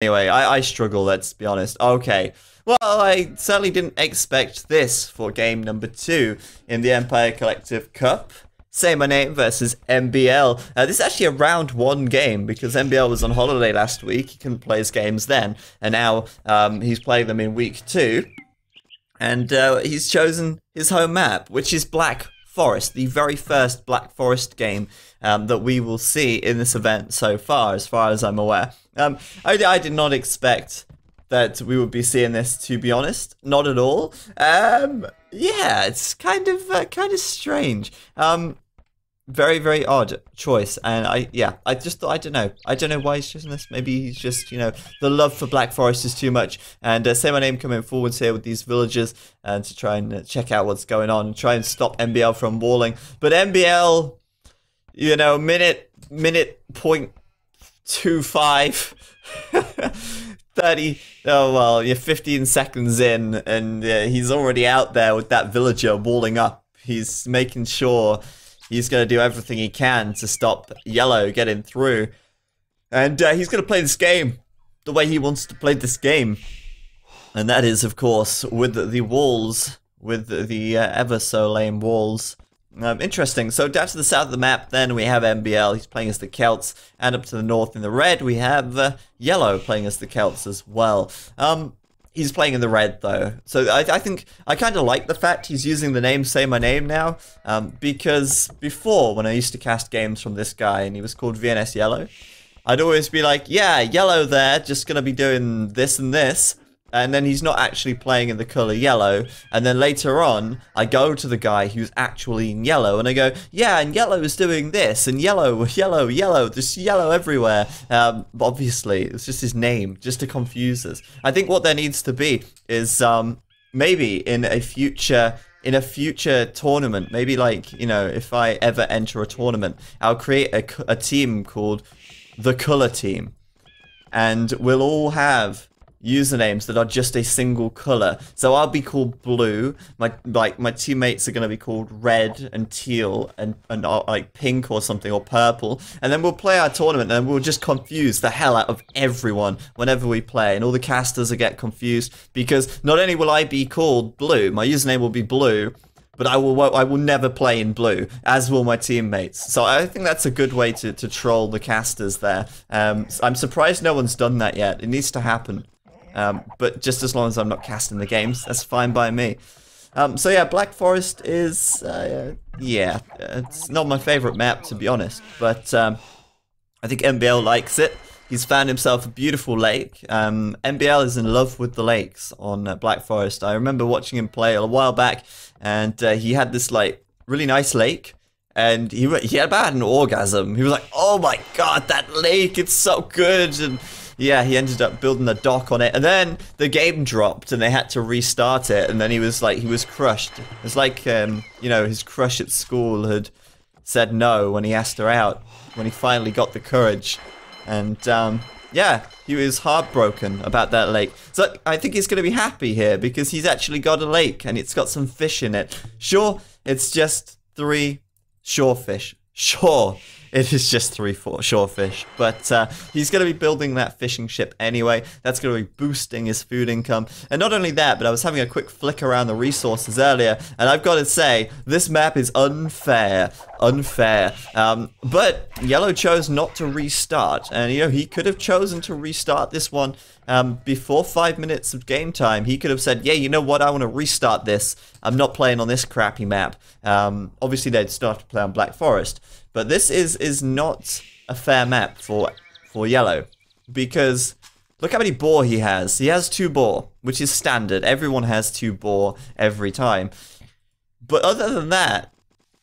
Anyway, I struggle, let's be honest. Okay. Well, I certainly didn't expect this for game number 2 in the Empire Collective Cup. Say My Name versus MbL. This is actually a round 1 game because MbL was on holiday last week. He couldn't play his games then. And now he's playing them in week 2. And he's chosen his home map, which is Black Forest, the very first Black Forest game that we will see in this event so far as I'm aware. I did not expect that we would be seeing this, to be honest. Not at all. Yeah, it's kind of strange. Very, very odd choice, and I just thought, I don't know why he's choosing this. Maybe he's just, the love for Black Forest is too much, and Say My Name coming forwards here with these villagers, and to try and check out what's going on, and try and stop MbL from walling, but MbL, minute 0.25, 30, oh well, you're 15 seconds in, and he's already out there with that villager walling up. He's making sure he's going to do everything he can to stop Yellow getting through. And he's going to play this game the way he wants to play this game. And that is, of course, with the walls, with the ever so lame walls. Interesting. So down to the south of the map, then we have MbL. He's playing as the Celts. And up to the north in the red, we have Yellow playing as the Celts as well. He's playing in the red, though. So I think I kind of like the fact he's using the name Say My Name now. Because before, when I used to cast games from this guy, and he was called VNS Yellow, I'd always be like, yeah, Yellow there, just going to be doing this and this. And then he's not actually playing in the color yellow. And then later on, I go to the guy who's actually in yellow, and I go, yeah, and Yellow is doing this, and yellow, there's yellow everywhere. Obviously, it's just his name, just to confuse us. I think what there needs to be is maybe in a future tournament, maybe like, if I ever enter a tournament, I'll create a team called the Color Team, and we'll all have usernames that are just a single color. So I'll be called blue. My teammates are gonna be called red and teal and like pink or something, or purple. And then we'll play our tournament, and we'll just confuse the hell out of everyone whenever we play. And all the casters will get confused because not only will I be called blue, my username will be blue, but I will never play in blue, as will my teammates. So I think that's a good way to troll the casters there. I'm surprised no one's done that yet. It needs to happen. But just as long as I'm not casting the games, that's fine by me. So yeah, Black Forest is, yeah, it's not my favorite map, to be honest. But I think MbL likes it. He's found himself a beautiful lake. MbL is in love with the lakes on Black Forest. I remember watching him play a while back, and he had this like really nice lake, and he had about an orgasm. He was like, "Oh my god, that lake! It's so good!" And yeah, he ended up building a dock on it, and then the game dropped, and they had to restart it. And then he was crushed. It's like his crush at school had said no when he asked her out, when he finally got the courage. And, yeah, he was heartbroken about that lake. So I think he's going to be happy here because he's actually got a lake and it's got some fish in it. Sure, it's just 3 shorefish. Sure, it is just 3 shorefish. But he's going to be building that fishing ship anyway. That's going to be boosting his food income. And not only that, but I was having a quick flick around the resources earlier, and I've got to say, this map is unfair. But Yellow chose not to restart, and he could have chosen to restart this one before 5 minutes of game time. He could have said, yeah, you know what, I want to restart this. I'm not playing on this crappy map. Obviously they'd start to play on Black Forest, but this is not a fair map for Yellow, because look how many boar he has. He has 2 boar, which is standard. Everyone has 2 boar every time. But other than that,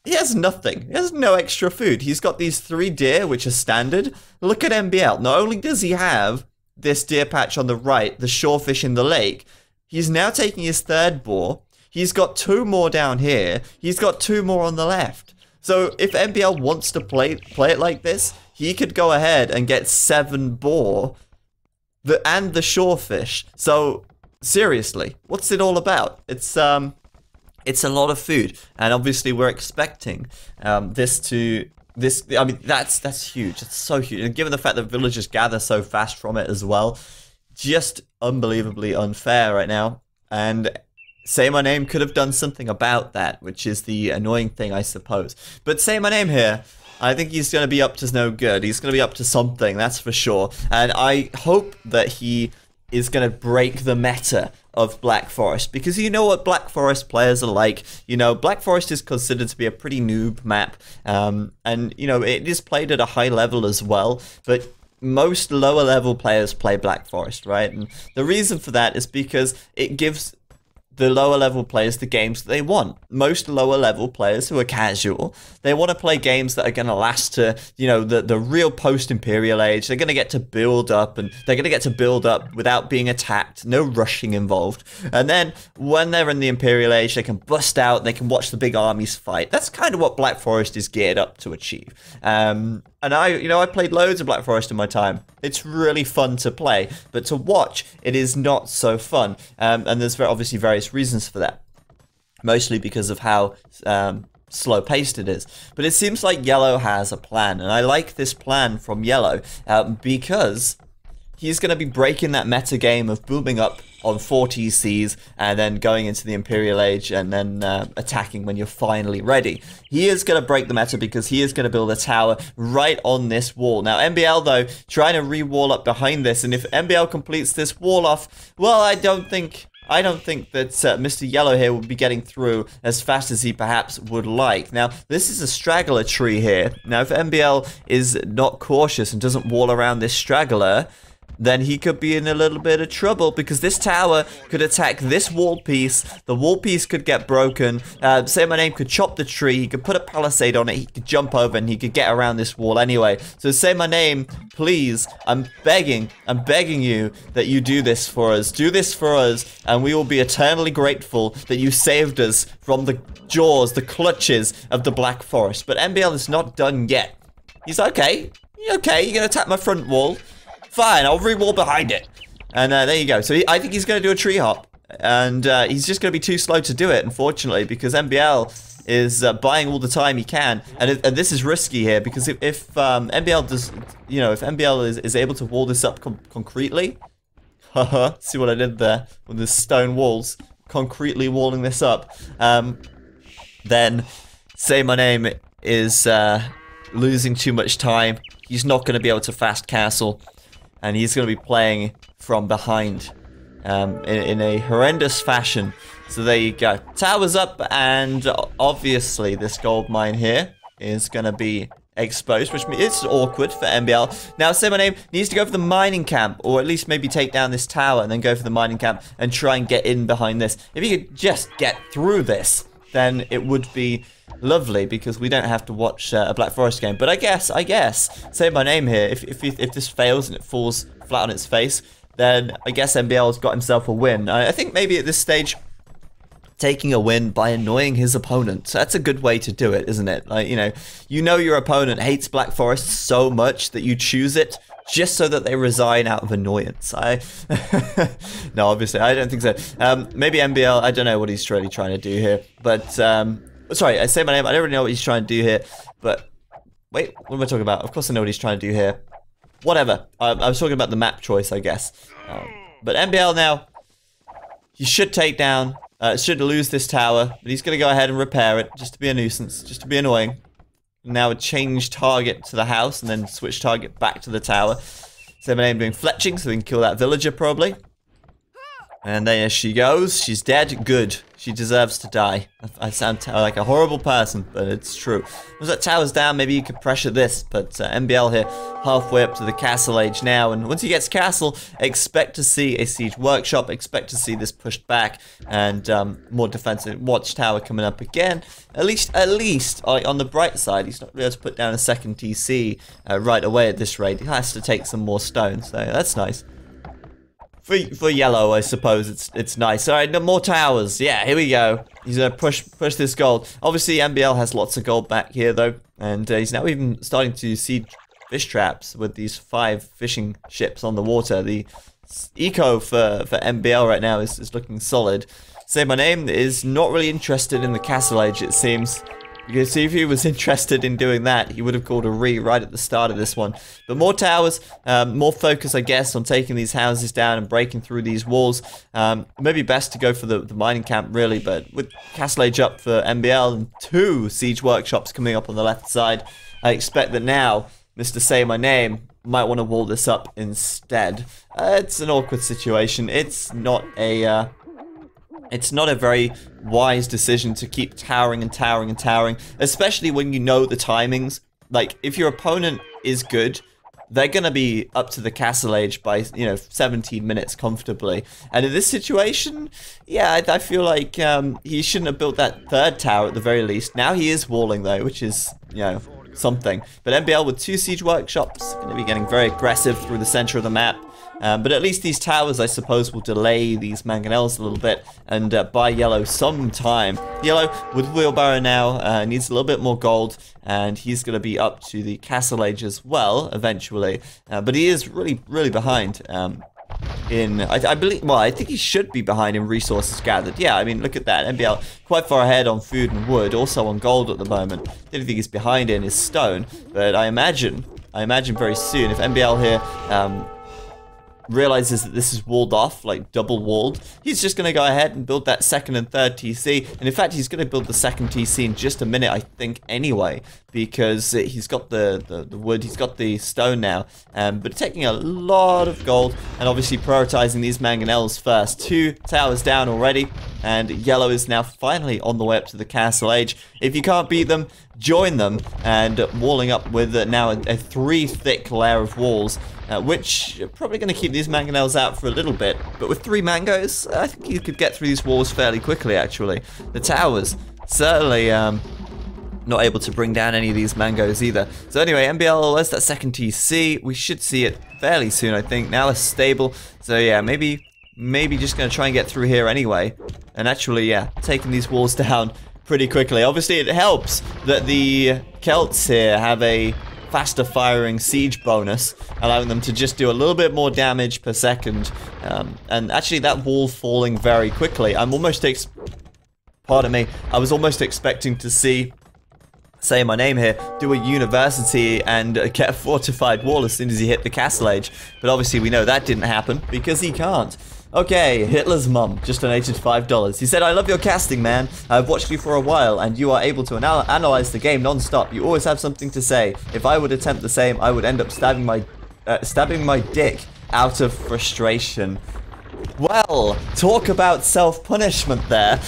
he has nothing. He has no extra food. He's got these 3 deer, which are standard. Look at MbL. Not only does he have this deer patch on the right, the shorefish in the lake, he's now taking his 3rd boar. He's got 2 more down here. He's got 2 more on the left. So if MbL wants to play it like this, he could go ahead and get 7 boar and the shorefish. So seriously, what's it all about? It's a lot of food, and obviously we're expecting this. I mean, that's huge. It's so huge, and given the fact that villagers gather so fast from it as well, just unbelievably unfair right now. And Say My Name could have done something about that, which is the annoying thing, I suppose. But Say My Name here, I think he's going to be up to no good. He's going to be up to something, that's for sure. And I hope that he is going to break the meta of Black Forest, because you know what Black Forest players are like. You know, Black Forest is considered to be a pretty noob map, and you know, it is played at a high level as well, but most lower level players play Black Forest, right? And the reason for that is because it gives the lower level players the games that they want. Most lower level players who are casual, they want to play games that are going to last to, you know, the real post-Imperial Age. They're going to get to build up, and they're going to get to build up without being attacked, no rushing involved. And then when they're in the Imperial Age, they can bust out, and they can watch the big armies fight. That's kind of what Black Forest is geared up to achieve. And I played loads of Black Forest in my time. It's really fun to play, but to watch, it is not so fun. And there's obviously various reasons for that. Mostly because of how slow-paced it is. But it seems like Yellow has a plan, and I like this plan from Yellow because he's going to be breaking that meta game of booming up on 4 TCs and then going into the Imperial Age and then attacking when you're finally ready. He is going to break the meta because he is going to build a tower right on this wall. Now, MbL, though, trying to re-wall up behind this, and if MbL completes this wall off, well, I don't think that Mr. Yellow here will be getting through as fast as he perhaps would like. Now, this is a straggler tree here. Now, if MbL is not cautious and doesn't wall around this straggler, then he could be in a little bit of trouble, because this tower could attack this wall piece. The wall piece could get broken. Say My Name could chop the tree. He could put a palisade on it. He could jump over, and he could get around this wall anyway. So Say My Name, please, I'm begging you that you do this for us. Do this for us, and we will be eternally grateful that you saved us from the jaws, the clutches of the Black Forest. But MbL is not done yet. He's okay. Okay, you're gonna attack my front wall. Fine, I'll re-wall behind it. And there you go. So I think he's going to do a tree hop. And he's just going to be too slow to do it, unfortunately, because MbL is buying all the time he can. And this is risky here, because if MbL does, you know, if MbL is able to wall this up concretely. Haha, see what I did there with the stone walls. Concretely walling this up. Then Say My Name is losing too much time. He's not going to be able to fast castle. And he's going to be playing from behind in a horrendous fashion. So there you go. Tower's up, and obviously this gold mine here is going to be exposed, which means it's awkward for MbL. Now, Say My Name needs to go for the mining camp, or at least maybe take down this tower and then go for the mining camp and try and get in behind this. If he could just get through this, then it would be lovely, because we don't have to watch a Black Forest game. But I guess, Say My Name here, if this fails and it falls flat on its face, then I guess MbL has got himself a win. I think maybe at this stage, taking a win by annoying his opponent. So that's a good way to do it, isn't it? Like, you know your opponent hates Black Forest so much that you choose it just so that they resign out of annoyance. No, obviously, I don't think so. Maybe MbL, I don't know what he's really trying to do here. But, sorry, I Say My Name, I don't really know what he's trying to do here. But, wait, what am I talking about? Of course I know what he's trying to do here. Whatever. I was talking about the map choice, I guess. But MbL now, he should take down, should lose this tower. But he's going to go ahead and repair it, just to be a nuisance, just to be annoying. Now change target to the house, and then switch target back to the tower. Say My Name doing fletching, so we can kill that villager, probably. And there she goes. She's dead. Good. She deserves to die. I sound like a horrible person, but it's true. Once that tower's down, maybe you could pressure this. But MbL here, halfway up to the castle age now. And once he gets castle, expect to see a siege workshop. Expect to see this pushed back, and more defensive watchtower coming up again. At least, on the bright side, he's not able to put down a second TC right away at this rate. He has to take some more stones, so that's nice. For Yellow, I suppose it's nice. All right, no more towers. Yeah, here we go. He's gonna push this gold. Obviously, MbL has lots of gold back here though, and he's now even starting to see fish traps with these 5 fishing ships on the water. The eco for MbL right now is looking solid. Say My Name is not really interested in the castle age, it seems. You can see if he was interested in doing that, he would have called a right at the start of this one. But more towers, more focus, I guess, on taking these houses down and breaking through these walls. Maybe best to go for the mining camp, really, but with Castle Age up for MbL and 2 siege workshops coming up on the left side, I expect that now Mr. saymyname might want to wall this up instead. It's an awkward situation. It's not a very wise decision to keep towering and towering and towering, especially when you know the timings. Like, if your opponent is good, they're going to be up to the Castle Age by, 17 minutes comfortably. And in this situation, yeah, I feel like he shouldn't have built that 3rd tower at the very least. Now he is walling, though, which is, something. But MbL with 2 siege workshops, going to be getting very aggressive through the center of the map. But at least these towers, I suppose, will delay these mangonels a little bit and buy yellow some time. Yellow, with wheelbarrow now, needs a little bit more gold, and he's going to be up to the Castle Age as well, eventually. But he is really, really behind I think he should be behind in resources gathered. Yeah, I mean, look at that. MbL quite far ahead on food and wood, also on gold at the moment. The only thing he's behind in is stone, but I imagine very soon, if MbL here realizes that this is walled off, like double walled, he's just going to go ahead and build that 2nd and 3rd TC. And in fact, he's going to build the 2nd TC in just a minute, I think, anyway, because he's got the wood, he's got the stone now, but taking a lot of gold and obviously prioritizing these mangonels first. 2 towers down already, and yellow is now finally on the way up to the Castle Age. If you can't beat them, join them, and walling up with now a 3 thick layer of walls, which are probably going to keep these mangonels out for a little bit. But with 3 mangoes, I think you could get through these walls fairly quickly, actually. The towers, certainly not able to bring down any of these mangoes either. So anyway, MbL, there's that 2nd TC. We should see it fairly soon, I think. Now it's stable. So yeah, maybe just going to try and get through here anyway. And actually, yeah, taking these walls down pretty quickly. Obviously, it helps that the Celts here have a faster firing siege bonus, allowing them to just do a little bit more damage per second. And actually, that wall falling very quickly. Pardon me. I was almost expecting to see saymyname here do a university and get a fortified wall as soon as he hit the Castle Age. But obviously, we know that didn't happen because he can't. Okay, Hitler's mum just donated $5. He said, "I love your casting, man. I've watched you for a while, and you are able to analyze the game non-stop. You always have something to say. If I would attempt the same, I would end up stabbing my dick out of frustration." Well, talk about self-punishment there.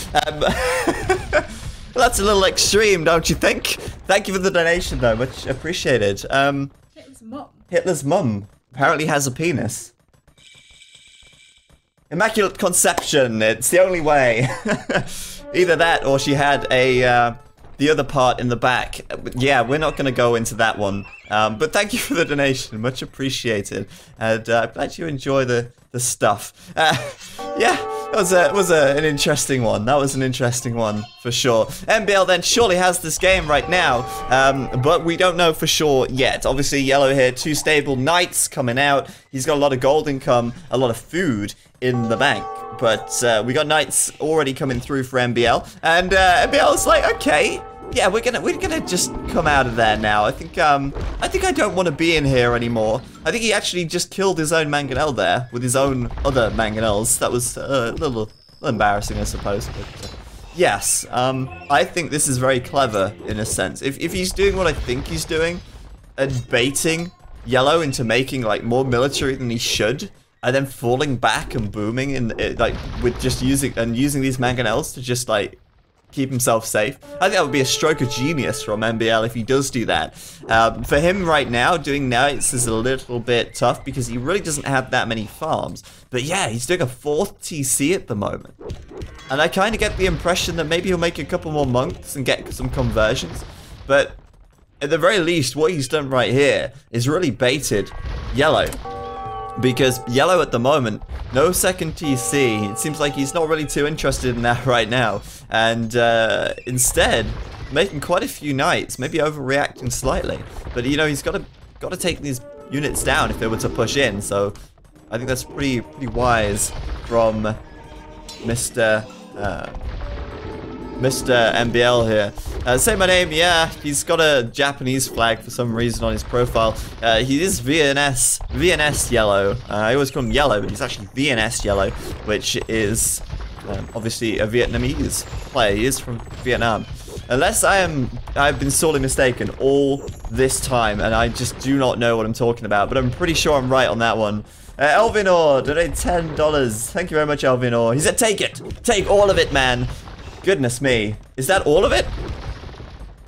That's a little extreme, don't you think? Thank you for the donation, though. Much appreciated. Hitler's mum. Hitler's mum apparently has a penis. Immaculate conception, it's the only way. Either that or she had the other part in the back. Yeah, we're not going to go into that one. But thank you for the donation, much appreciated. And I'm glad you enjoy the stuff. Yeah, that was an interesting one. That was an interesting one, for sure. MbL then surely has this game right now, but we don't know for sure yet. Obviously, yellow here, 2 stable knights coming out. He's got a lot of gold income, a lot of food in the bank. But we got knights already coming through for MbL, and MbL's like, okay, yeah, we're gonna just come out of there now. I think I don't want to be in here anymore. I think he actually just killed his own mangonel there with his own other mangonels. That was a little embarrassing, I suppose. But, yes, I think this is very clever in a sense. If he's doing what I think he's doing, and baiting yellow into making like more military than he should, and then falling back and booming with just using these mangonels to just like keep himself safe. I think that would be a stroke of genius from MbL if he does do that. For him right now, doing knights is a little bit tough because he really doesn't have that many farms. But yeah, he's doing a 4th TC at the moment. And I kind of get the impression that maybe he'll make a couple more monks and get some conversions. But at the very least, what he's done right here is really baited yellow. Because yellow at the moment, no 2nd TC. It seems like he's not really too interested in that right now. And instead, making quite a few knights, maybe overreacting slightly. But you know, he's got to take these units down if they were to push in. So I think that's pretty wise from Mr. MbL here. Say my name, yeah, he's got a Japanese flag for some reason on his profile. He is VNS yellow. I always call him yellow, but he's actually VNS yellow, which is obviously a Vietnamese player. He is from Vietnam. Unless I've been sorely mistaken all this time, and I just do not know what I'm talking about, but I'm pretty sure I'm right on that one. Elvinor, donate $10. Thank you very much, Elvinor. He said, take it. Take all of it, man. Goodness me. Is that all of it?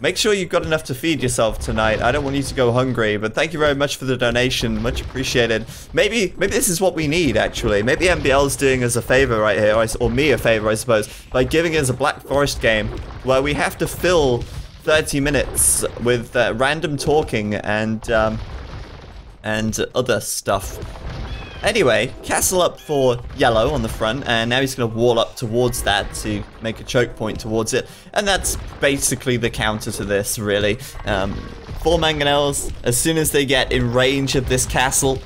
Make sure you've got enough to feed yourself tonight. I don't want you to go hungry, but thank you very much for the donation. Much appreciated. Maybe this is what we need, actually. Maybe MbL is doing us a favor right here, or me a favor, I suppose, by giving us a Black Forest game where we have to fill 30 minutes with random talking and other stuff. Anyway, castle up for yellow on the front, and now he's going to wall up towards that to make a choke point towards it. And that's basically the counter to this, really. 4 mangonels, as soon as they get in range of this castle,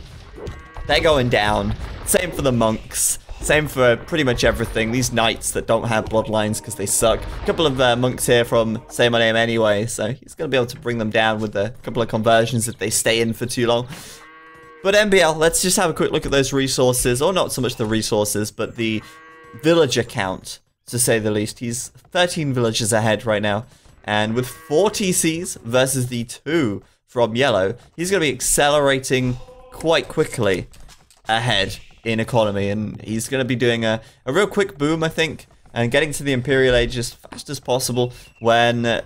they're going down. Same for the monks. Same for pretty much everything. These knights that don't have bloodlines because they suck. A couple of monks here from Say My Name anyway, so he's going to be able to bring them down with a couple of conversions if they stay in for too long. But MbL, let's just have a quick look at those resources, or not so much the resources, but the villager count, to say the least. He's 13 villagers ahead right now, and with 4 TCs versus the 2 from yellow, he's going to be accelerating quite quickly ahead in economy, and he's going to be doing a real quick boom, I think, and getting to the Imperial Age as fast as possible when,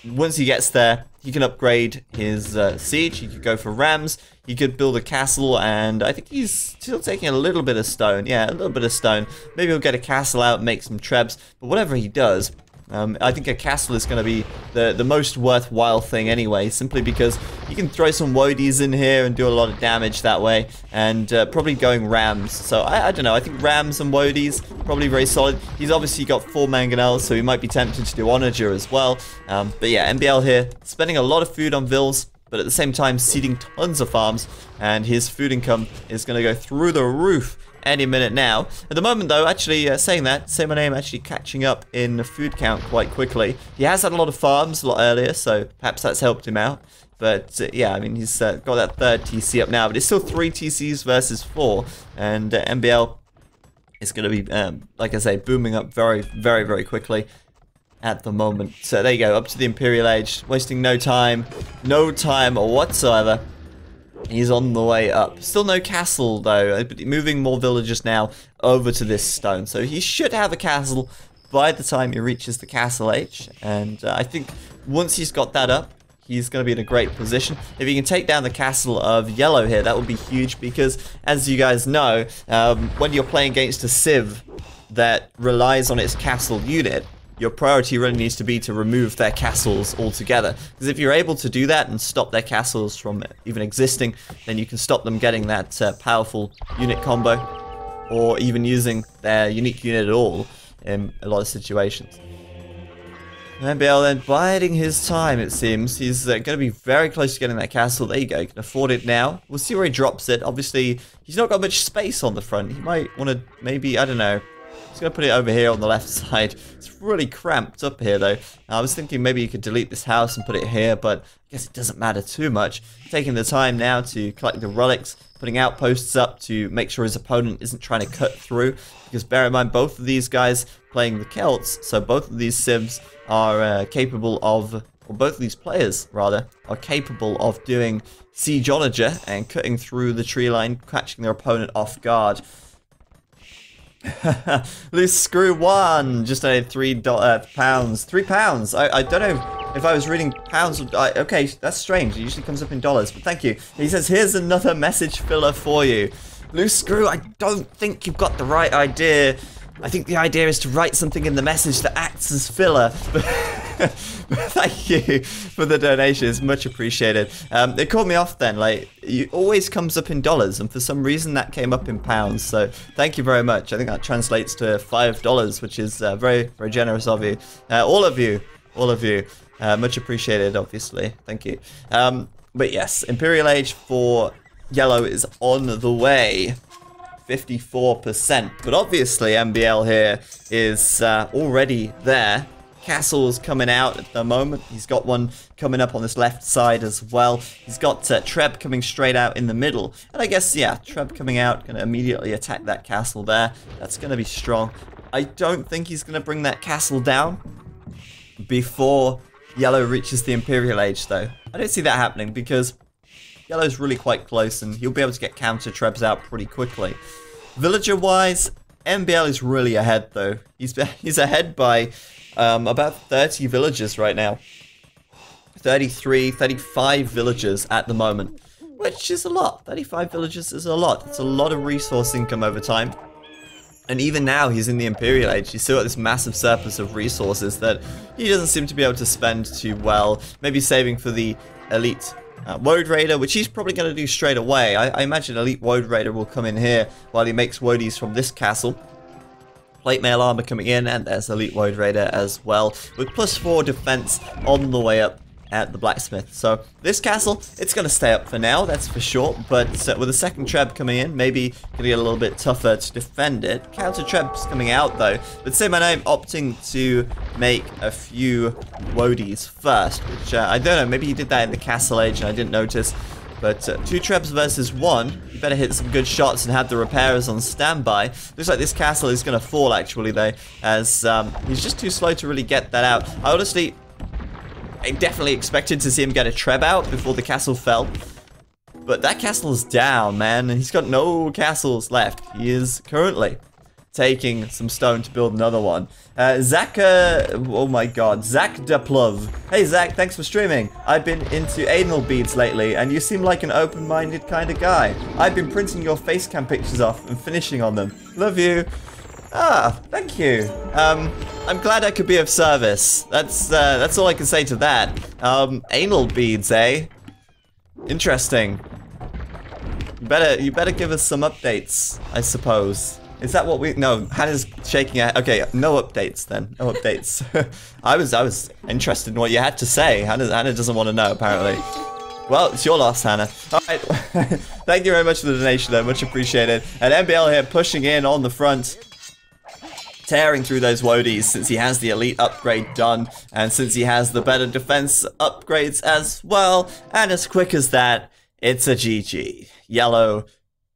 once he gets there, he can upgrade his siege, he could go for rams, he could build a castle, and I think he's still taking a little bit of stone. Yeah, a little bit of stone. Maybe he'll get a castle out, make some trebs, but whatever he does, I think a castle is going to be the most worthwhile thing anyway, simply because you can throw some woadies in here and do a lot of damage that way, and probably going rams. So I don't know, I think rams and woadies, probably very solid. He's obviously got 4 mangonels, so he might be tempted to do onager as well. But yeah, MbL here, spending a lot of food on vills, but at the same time seeding tons of farms, and his food income is going to go through the roof any minute now. At the moment though, actually saying that, Say My Name actually catching up in food count quite quickly. He has had a lot of farms a lot earlier, so perhaps that's helped him out. But yeah, I mean, he's got that 3rd TC up now, but it's still 3 TCs versus 4, and MbL is going to be, like I say, booming up very, very, very quickly at the moment. So there you go, up to the Imperial Age, wasting no time whatsoever. He's on the way up. Still no castle though, but moving more villagers now over to this stone. So he should have a castle by the time he reaches the castle age. And I think once he's got that up, he's going to be in a great position. If he can take down the castle of yellow here, that would be huge, because as you guys know, when you're playing against a civ that relies on its castle unit, your priority really needs to be to remove their castles altogether. Because if you're able to do that and stop their castles from even existing, then you can stop them getting that powerful unit combo, or even using their unique unit at all in a lot of situations. MbL then biding his time, it seems. He's going to be very close to getting that castle. There you go, he can afford it now. We'll see where he drops it. Obviously, he's not got much space on the front. He might want to maybe, I don't know, he's going to put it over here on the left side. It's really cramped up here, though. I was thinking maybe you could delete this house and put it here, but I guess it doesn't matter too much. Taking the time now to collect the relics, putting outposts up to make sure his opponent isn't trying to cut through. Because bear in mind, both of these guys playing the Celts, so both of these civs are capable of, or both of these players, rather, are capable of doing siege onager and cutting through the tree line, catching their opponent off guard. Loose screw 1 just donated £3. £3. I don't know if I was reading pounds. Okay, that's strange. It usually comes up in dollars, but thank you. He says, here's another message filler for you. Loose screw, I don't think you've got the right idea. I think the idea is to write something in the message that acts as filler. Thank you for the donation, it's much appreciated. It caught me off then, like, it always comes up in dollars, and for some reason that came up in pounds, so thank you very much. I think that translates to $5, which is very, very generous of you. All of you, much appreciated, obviously, thank you. But yes, Imperial Age for yellow is on the way. 54%, but obviously MbL here is already there. castles coming out at the moment. He's got one coming up on this left side as well. He's got Treb coming straight out in the middle. And I guess, yeah, Treb coming out, going to immediately attack that castle there. That's going to be strong. I don't think he's going to bring that castle down before Yellow reaches the Imperial Age, though. I don't see that happening because Yellow's really quite close and he'll be able to get counter Trebs out pretty quickly. Villager-wise, MbL is really ahead, though. He's ahead by about 30 villagers right now. 33, 35 villagers at the moment, which is a lot. 35 villagers is a lot. It's a lot of resource income over time. And even now, he's in the Imperial Age. He's still got this massive surplus of resources that he doesn't seem to be able to spend too well. Maybe saving for the elite Woad Raider, which he's probably going to do straight away. I imagine Elite Woad Raider will come in here while he makes Woadies from this castle. Plate mail armor coming in, and there's Elite Woad Raider as well, with +4 defense on the way up at the blacksmith. So this castle, it's going to stay up for now, that's for sure, but with a second Treb coming in, maybe going to get a little bit tougher to defend it. Counter Treb's coming out though, but saymyname opting to make a few Woadies first, which I don't know, maybe he did that in the castle age and I didn't notice. But 2 Trebs versus 1, you better hit some good shots and have the repairers on standby. Looks like this castle is going to fall actually though, as he's just too slow to really get that out. I definitely expected to see him get a Treb out before the castle fell. But that castle's down, man, and he's got no castles left. He is currently taking some stone to build another one. Zach, oh my god, Zach Deplov. Hey Zach, thanks for streaming. I've been into anal beads lately, and you seem like an open-minded kind of guy. I've been printing your face cam pictures off and finishing on them. Love you. Ah, thank you. I'm glad I could be of service. That's all I can say to that. Anal beads, eh? Interesting. You better give us some updates, I suppose. Is that what we... No, Hannah's shaking her... Okay, no updates then. No updates. I was interested in what you had to say. Hannah doesn't want to know, apparently. Well, it's your loss, Hannah. Alright. Thank you very much for the donation, though. Much appreciated. And MbL here pushing in on the front. Tearing through those Woadies since he has the elite upgrade done. And since he has the better defense upgrades as well. And as quick as that, it's a GG. Yellow.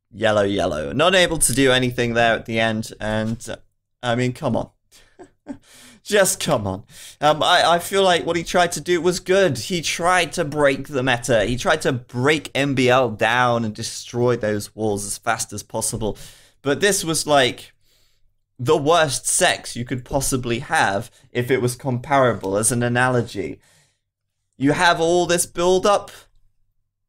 Not able to do anything there at the end, and I mean, come on. Just come on. I feel like what he tried to do was good. He tried to break the meta. He tried to break MbL down and destroy those walls as fast as possible. But this was like the worst sex you could possibly have if it was comparable as an analogy. You have all this build up,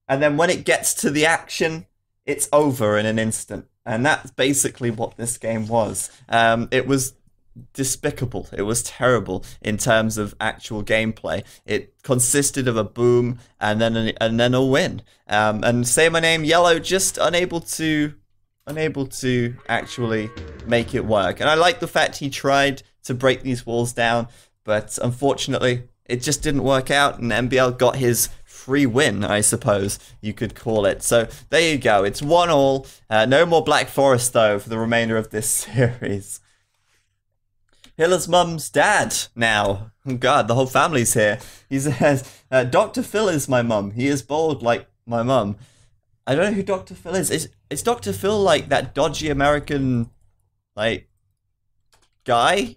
and then when it gets to the action, it's over in an instant. And that's basically what this game was. It was despicable. It was terrible in terms of actual gameplay. It consisted of a boom and then a win. And saymyname Yellow just unable to actually make it work. And I like the fact he tried to break these walls down, but unfortunately it just didn't work out, and MbL got his free win, I suppose you could call it. So there you go. It's 1-1. No more Black Forest though for the remainder of this series. Hilla's mum's dad now. Oh god, the whole family's here. He says, Dr. Phil is my mum. He is bald like my mum. I don't know who Dr. Phil is. Is Dr. Phil like that dodgy American, like, guy?